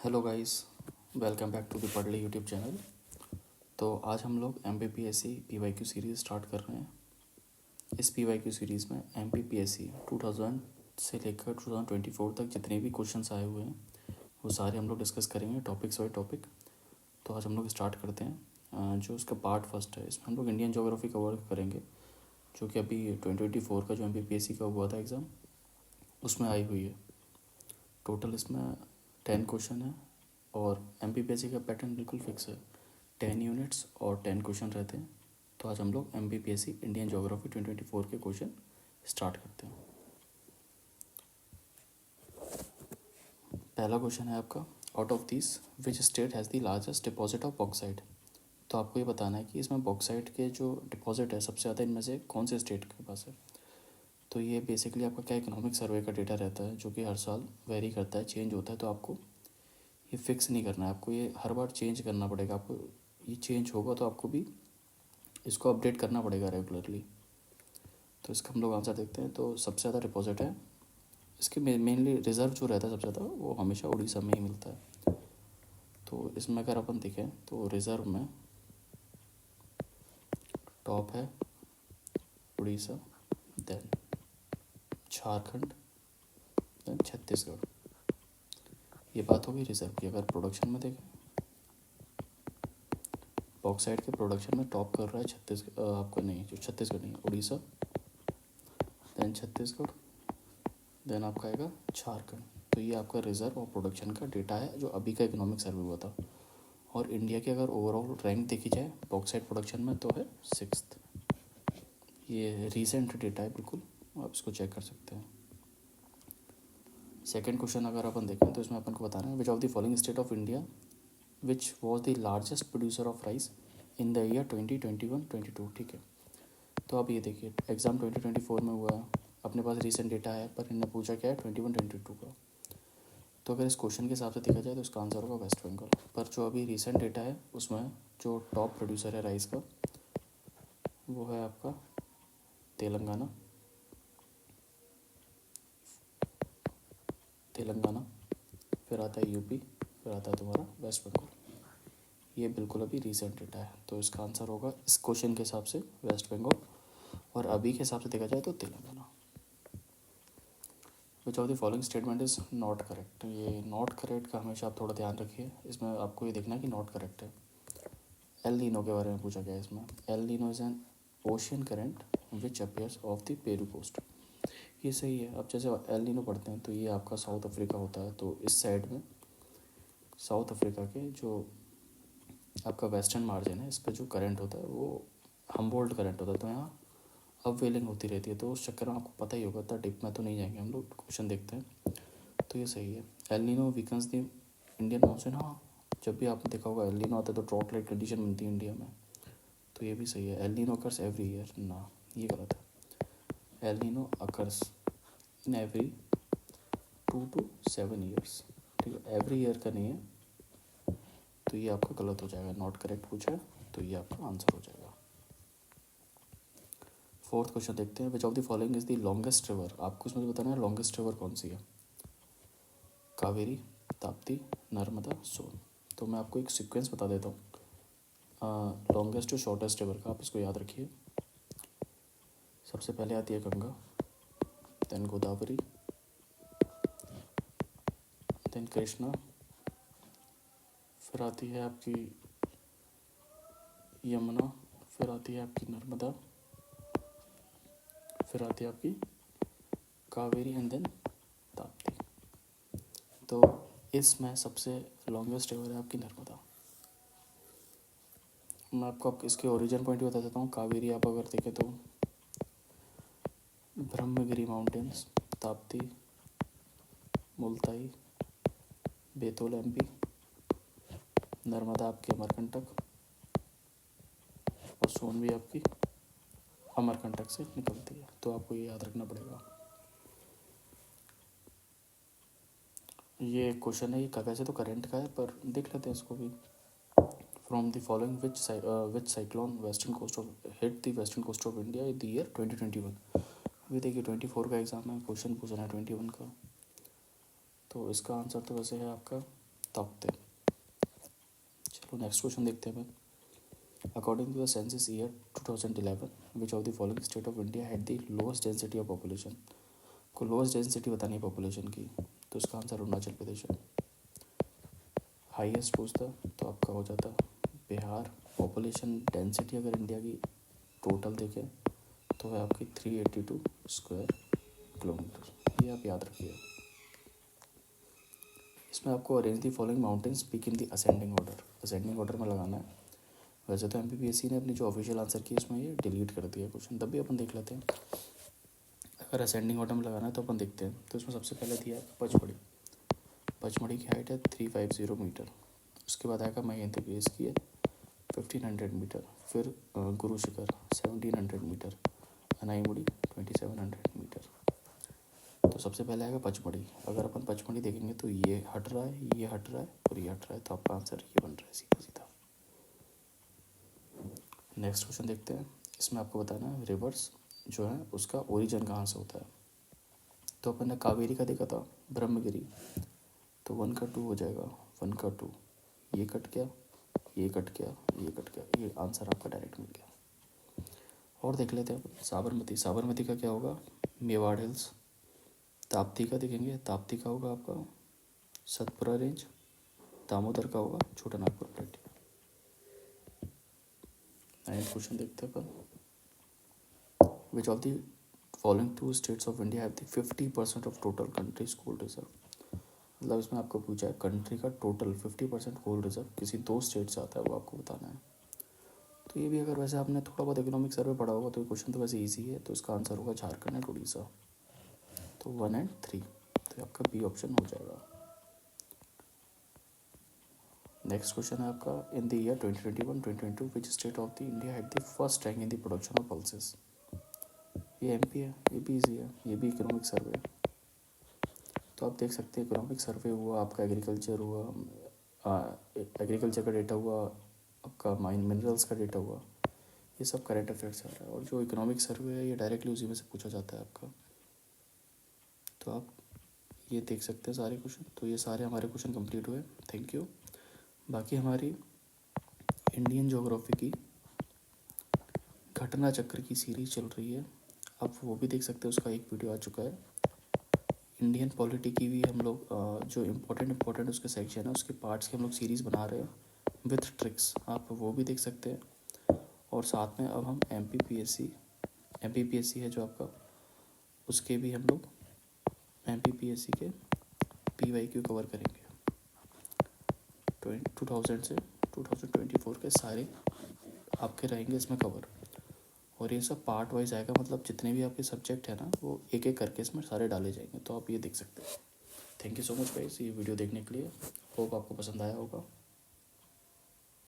Hello guys, welcome back to the Padh Le YouTube channel. तो आज हम लोग M P P S C P Y Q series start कर रहे हैं। इस पी वाई क्यू सीरीज़ में M P P S C 2000 से लेकर 2024 तक जितने भी क्वेश्चंस आए हुए हैं वो सारे हम लोग डिस्कस करेंगे टॉपिक्स बाय टॉपिक। तो आज हम लोग स्टार्ट करते हैं। जो इसका पार्ट फर्स्ट है, इसमें हम लोग इंडियन ज्योग्राफी कवर करेंगे, जो कि अभी 2024 का जो M P P S C का हुआ था एग्ज़ाम, उसमें आई हुई है। टोटल इसमें 10 क्वेश्चन है और M P P S C का पैटर्न बिल्कुल फिक्स है। 10 यूनिट्स और 10 क्वेश्चन रहते हैं। तो आज हम लोग M P P S C Indian geography 2024 के क्वेश्चन स्टार्ट करते हैं। पहला क्वेश्चन है आपका, out of this which state has the largest deposit of bauxite. तो आपको ये बताना है कि इसमें बॉक्साइट के जो डिपॉजिट है सबसे ज़्यादा इनमें से कौन से स्टेट के पास है। तो ये बेसिकली आपका क्या इकोनॉमिक सर्वे का डेटा रहता है, जो कि हर साल वेरी करता है, चेंज होता है। तो आपको ये फिक्स नहीं करना है, आपको ये हर बार चेंज करना पड़ेगा। आपको ये चेंज होगा तो आपको भी इसको अपडेट करना पड़ेगा रेगुलरली। तो इसका हम लोग आंसर देखते हैं। तो सबसे ज़्यादा डिपॉजिट है इसके मेनली रिज़र्व जो रहता है सबसे ज़्यादा, वो हमेशा उड़ीसा में ही मिलता है। तो इसमें अगर अपन देखें तो रिज़र्व में टॉप है उड़ीसा, देन झारखंड, देन छत्तीसगढ़। ये बात होगी रिज़र्व की। अगर प्रोडक्शन में देखें, बॉक्साइट के प्रोडक्शन में टॉप कर रहा है आपका नहीं, जो छत्तीसगढ़ नहीं, उड़ीसा, देन छत्तीसगढ़, देन आपका आएगा झारखंड। तो ये आपका रिज़र्व और प्रोडक्शन का डेटा है जो अभी का इकोनॉमिक सर्वे हुआ था। और इंडिया की अगर ओवरऑल रैंक देखी जाए बॉक्साइट प्रोडक्शन में तो है 6th। ये रीसेंट डेटा है बिल्कुल, आप इसको चेक कर सकते हैं। सेकंड क्वेश्चन अगर अपन देखें तो इसमें अपन को बताना है विच of the following state of India which was the largest producer of rice in the year 2021-22। ठीक है। तो अब ये देखिए, एग्ज़ाम 2024 में हुआ है, अपने पास रीसेंट डेटा है, पर इन्होंने पूछा क्या है 21-22 का। तो अगर इस क्वेश्चन के हिसाब से देखा जाए तो इसका आंसर होगा वेस्ट बंगाल। पर जो अभी रीसेंट डेटा है उसमें जो टॉप प्रोड्यूसर है राइस का वो है आपका तेलंगाना, फिर आता है यूपी, फिर आता है तुम्हारा वेस्ट बंगाल। ये बिल्कुल अभी रीसेंट डेटा है, तो इसका आंसर होगा इस क्वेश्चन के हिसाब से वेस्ट बंगाल, और अभी के हिसाब से देखा जाए तो तेलंगाना। विच of the following statement is not correct. ये नॉट करेक्ट का हमेशा आप थोड़ा ध्यान रखिए। इसमें आपको ये देखना है कि नॉट करेक्ट है। एल नीनो के बारे में पूछा गया है इसमें। El Nino is an ocean current which appears off the Peru coast. ये सही है। अब जैसे एल नीनो पढ़ते हैं तो ये आपका साउथ अफ्रीका होता है, तो इस साइड में साउथ अफ्रीका के जो आपका वेस्टर्न मार्जिन है, इस पर जो करंट होता है वो हम्बोल्ट करंट होता है, तो यहाँ अपवेलिंग होती रहती है। तो उस चक्कर में आपको पता ही होगा, इतना डिप में तो नहीं जाएंगे हम लोग, क्वेश्चन देखते हैं। तो ये सही है। El Nino weakens the Indian monsoon. हाँ, जब भी आपने देखा होगा एल नीनो आता है तो ड्रॉट लाइक कंडीशन बनती है इंडिया में, तो ये भी सही है। El Nino occurs every year, ना ये गलत है। El Nino occurs in every 2 to 7 years. ठीक है, एवरी ईयर का नहीं है, तो ये आपका गलत हो जाएगा। नॉट करेक्ट पूछा है तो ये आपका आंसर हो जाएगा। फोर्थ क्वेश्चन देखते हैं। विच of the following is the longest river. आपको इसमें बताना है लॉन्गेस्ट रिवर कौन सी है। कावेरी, ताप्ती, नर्मदा, सोन। तो मैं आपको एक सीक्वेंस बता देता हूँ लॉन्गेस्ट टू शॉर्टेस्ट रिवर का, आप इसको याद रखिए। सबसे पहले आती है गंगा, देन गोदावरी, देन कृष्णा, फिर आती है आपकी यमुना, फिर आती है आपकी नर्मदा, फिर आती है आपकी कावेरी, एंड देन ताप्ती। तो इसमें सबसे लॉन्गेस्ट रिवर है आपकी नर्मदा। मैं आपको इसके ओरिजिन पॉइंट बता देता हूँ। कावेरी आप अगर देखें तो ब्रह्मगिरी माउंटेन्स, ताप्ती, मुल्ताई, बैतूल एमपी, नर्मदा आपकी अमरकंटक, और सोन भी आपकी अमरकंटक से निकलती है। तो आपको ये याद रखना पड़ेगा। ये क्वेश्चन है, ये वैसे तो करंट का है पर देख लेते हैं इसको भी। From the following which cyclone western coast of hit the western coast of India in the year 2021। अभी देखिए 24 का एग्जाम है, क्वेश्चन पूछ रहा है 21 का। तो इसका आंसर तो वैसे है आपका तख्ते। चलो नेक्स्ट क्वेश्चन देखते हैं। According to the census year 2011 which of the following state of India had the lowest density of population. को लोएस्ट डेंसिटी बतानी है पॉपुलेशन की, तो इसका आंसर अरुणाचल प्रदेश है। हाईएस्ट पूछता तो आपका हो जाता बिहार। पॉपुलेशन डेंसिटी अगर इंडिया की टोटल देखें तो है आपकी 382 स्क्वायर किलोमीटर, ये आप याद रखिए। इसमें आपको arrange the following mountains peak in the ascending order में लगाना है। वैसे तो एमपीपीएससी ने अपनी जो ऑफिशियल आंसर की इसमें ये डिलीट कर दिया क्वेश्चन, तब भी अपन देख लेते हैं। अगर असेंडिंग ऑर्डर में लगाना है तो अपन देखते हैं। तो इसमें सबसे पहले दिया है पचमढ़ी। पचमढ़ी की हाइट है 350 मीटर। उसके बाद आएगा महेंद्र गिरी, इसकी है 1500 मीटर। फिर गुरु शिखर 1700 मीटर। अनाईमुड़ी 2700 मीटर। तो सबसे पहले आएगा पचमढ़ी। अगर अपन पचमढ़ी देखेंगे तो ये हट रहा है, ये हट रहा है और ये हट रहा है, तो आपका आंसर ये बन रहा है सीधा सीधा। नेक्स्ट क्वेश्चन देखते हैं। इसमें आपको बताना है रिवर्स जो है उसका ओरिजिन कहाँ से होता है। तो अपन ने कावेरी का देखा था, ब्रह्मगिरी, तो 1 का 2 हो जाएगा, 1 का 2, ये कट गया, ये कट गया, ये कट गया, ये आंसर आपका डायरेक्ट मिल गया। और देख लेते हैं साबरमती का क्या होगा, मेवाड़ हिल्स। ताप्ती का देखेंगे, ताप्ती का होगा आपका सतपुरा रेंज। दामोदर का होगा छोटा नागपुर प्लेटिया। 9th क्वेश्चन देखते हैं अपन। Which of the following 2 states of India have the 50% of total country coal reserve. मतलब इसमें आपको पूछा है कंट्री का टोटल 50% कोल रिजर्व किसी 2 स्टेट से आता है, वो आपको बताना है। तो ये भी अगर वैसे आपने थोड़ा बहुत इकोनॉमिक सर्वे पढ़ा होगा तो ये क्वेश्चन तो वैसे ईजी है। तो इसका आंसर होगा झारखंड एंड उड़ीसा। तो 1 और 3, तो आपका बी ऑप्शन हो जाएगा। नेक्स्ट क्वेश्चन है आपका इन the year 2021-2022 which state of the India had the first rank in the production of pulses. ये एमपी है, ये भी ईजी है, ये भी इकोनॉमिक सर्वे है। तो आप देख सकते हैं इकोनॉमिक सर्वे हुआ, आपका एग्रीकल्चर हुआ, एग्रीकल्चर का डेटा हुआ, आपका माइन मिनरल्स का डेटा हुआ, ये सब करेंट अफेयर्स आ रहा है। और जो इकोनॉमिक सर्वे है ये डायरेक्टली उसी में से पूछा जाता है आपका। तो आप ये देख सकते हैं सारे क्वेश्चन। तो ये सारे हमारे क्वेश्चन कंप्लीट हुए, थैंक यू। बाकी हमारी इंडियन ज्योग्राफी की घटना चक्र की सीरीज चल रही है, आप वो भी देख सकते हैं, उसका एक वीडियो आ चुका है। इंडियन पॉलिटी की भी हम लोग जो इम्पोर्टेंट उसके सेक्शन है उसके पार्ट्स की हम लोग सीरीज़ बना रहे हैं विथ ट्रिक्स, आप वो भी देख सकते हैं। और साथ में अब हम एमपीपीएससी है जो आपका, उसके भी हम लोग एमपीपीएससी के पीवाईक्यू कवर करेंगे 2000 से 2024 के सारे आपके रहेंगे इसमें कवर। और ये सब पार्ट वाइज आएगा, मतलब जितने भी आपके सब्जेक्ट है ना वो एक एक करके इसमें सारे डाले जाएंगे। तो आप ये देख सकते हैं। Thank you so much guys ये वीडियो देखने के लिए, होप आपको पसंद आया होगा।